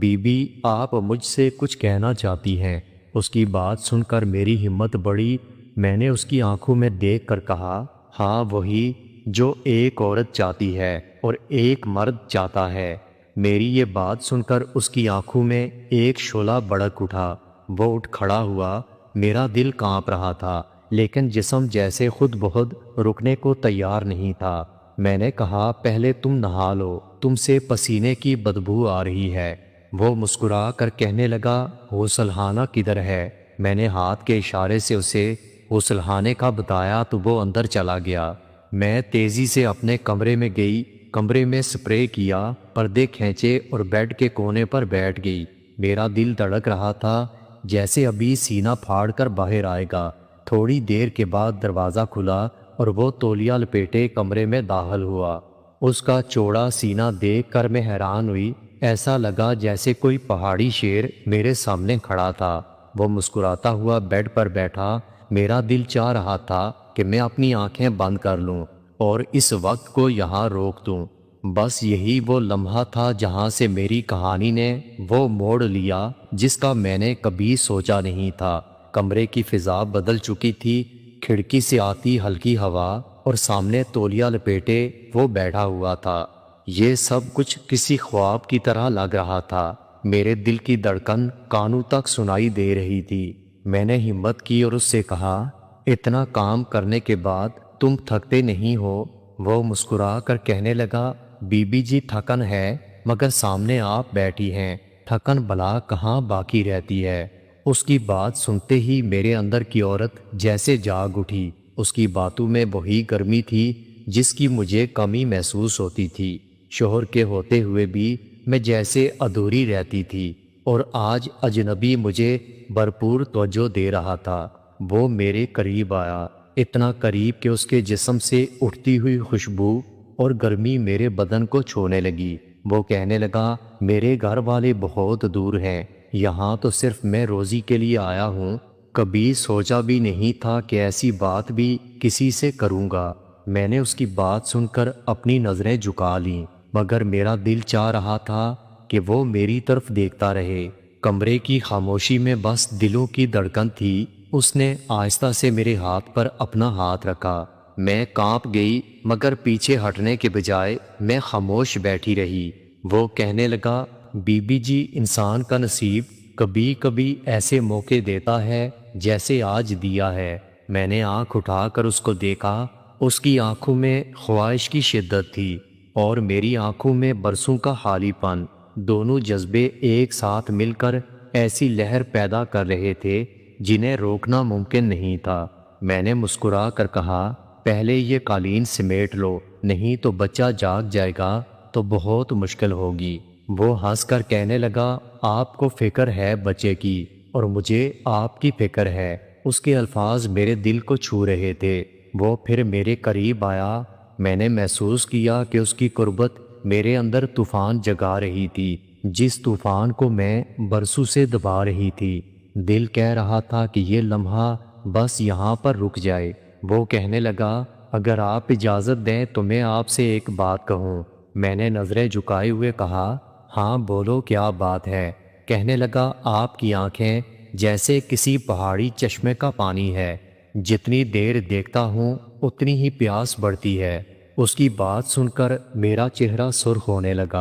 बीबी आप मुझसे कुछ कहना चाहती हैं। उसकी बात सुनकर मेरी हिम्मत बढ़ी। मैंने उसकी आंखों में देख कर कहा, हाँ वही जो एक औरत चाहती है और एक मर्द चाहता है। मेरी ये बात सुनकर उसकी आंखों में एक शोला भड़क उठा। वो उठ खड़ा हुआ। मेरा दिल कांप रहा था, लेकिन जिस्म जैसे खुद बहुत रुकने को तैयार नहीं था। मैंने कहा, पहले तुम नहा लो, तुमसे पसीने की बदबू आ रही है। वो मुस्कुरा कर कहने लगा, गुसलखाना किधर है? मैंने हाथ के इशारे से उसे गुसलखाने का बताया तो वो अंदर चला गया। मैं तेज़ी से अपने कमरे में गई। कमरे में स्प्रे किया, पर्दे खींचे और बेड के कोने पर बैठ गई। मेरा दिल धड़क रहा था, जैसे अभी सीना फाड़ कर बाहर आएगा। थोड़ी देर के बाद दरवाज़ा खुला और वो तौलिया लपेटे कमरे में दाखिल हुआ। उसका चौड़ा सीना देख कर मैं हैरान हुई। ऐसा लगा जैसे कोई पहाड़ी शेर मेरे सामने खड़ा था। वो मुस्कुराता हुआ बेड पर बैठा। मेरा दिल चाह रहा था कि मैं अपनी आंखें बंद कर लूं और इस वक्त को यहाँ रोक दूं। बस यही वो लम्हा था जहाँ से मेरी कहानी ने वो मोड़ लिया जिसका मैंने कभी सोचा नहीं था। कमरे की फिजा बदल चुकी थी। खिड़की से आती हल्की हवा और सामने तौलिया लपेटे वो बैठा हुआ था। ये सब कुछ किसी ख्वाब की तरह लग रहा था। मेरे दिल की धड़कन कानों तक सुनाई दे रही थी। मैंने हिम्मत की और उससे कहा, इतना काम करने के बाद तुम थकते नहीं हो? वो मुस्कुरा कर कहने लगा, बीबी जी थकन है, मगर सामने आप बैठी हैं, थकन भला कहाँ बाकी रहती है। उसकी बात सुनते ही मेरे अंदर की औरत जैसे जाग उठी। उसकी बातों में वही गर्मी थी जिसकी मुझे कमी महसूस होती थी। शोहर के होते हुए भी मैं जैसे अधूरी रहती थी, और आज अजनबी मुझे भरपूर तवज्जो दे रहा था। वो मेरे करीब आया, इतना करीब कि उसके जिस्म से उठती हुई खुशबू और गर्मी मेरे बदन को छूने लगी। वो कहने लगा, मेरे घर वाले बहुत दूर हैं, यहाँ तो सिर्फ मैं रोज़ी के लिए आया हूँ। कभी सोचा भी नहीं था कि ऐसी बात भी किसी से करूँगा। मैंने उसकी बात सुनकर अपनी नज़रें झुका लीं, मगर मेरा दिल चाह रहा था कि वो मेरी तरफ देखता रहे। कमरे की खामोशी में बस दिलों की धड़कन थी। उसने आहिस्ता से मेरे हाथ पर अपना हाथ रखा। मैं कांप गई, मगर पीछे हटने के बजाय मैं खामोश बैठी रही। वो कहने लगा, बीबी जी, इंसान का नसीब कभी कभी ऐसे मौके देता है जैसे आज दिया है। मैंने आंख उठाकर उसको देखा। उसकी आंखों में ख्वाहिश की शिद्दत थी और मेरी आंखों में बरसों का खालीपन। दोनों जज्बे एक साथ मिलकर ऐसी लहर पैदा कर रहे थे जिन्हें रोकना मुमकिन नहीं था। मैंने मुस्कुरा कर कहा, पहले ये कालीन समेट लो, नहीं तो बच्चा जाग जाएगा तो बहुत मुश्किल होगी। वो हंसकर कहने लगा, आपको फिक्र है बच्चे की और मुझे आपकी फिक्र है। उसके अल्फाज मेरे दिल को छू रहे थे। वो फिर मेरे करीब आया। मैंने महसूस किया कि उसकी कुर्बत मेरे अंदर तूफान जगा रही थी, जिस तूफान को मैं बरसों से दबा रही थी। दिल कह रहा था कि ये लम्हा बस यहाँ पर रुक जाए। वो कहने लगा, अगर आप इजाज़त दें तो मैं आपसे एक बात कहूँ। मैंने नज़रें झुकाए हुए कहा, हाँ बोलो, क्या बात है? कहने लगा, आपकी आंखें जैसे किसी पहाड़ी चश्मे का पानी है, जितनी देर देखता हूँ उतनी ही प्यास बढ़ती है। उसकी बात सुनकर मेरा चेहरा सुर्ख होने लगा।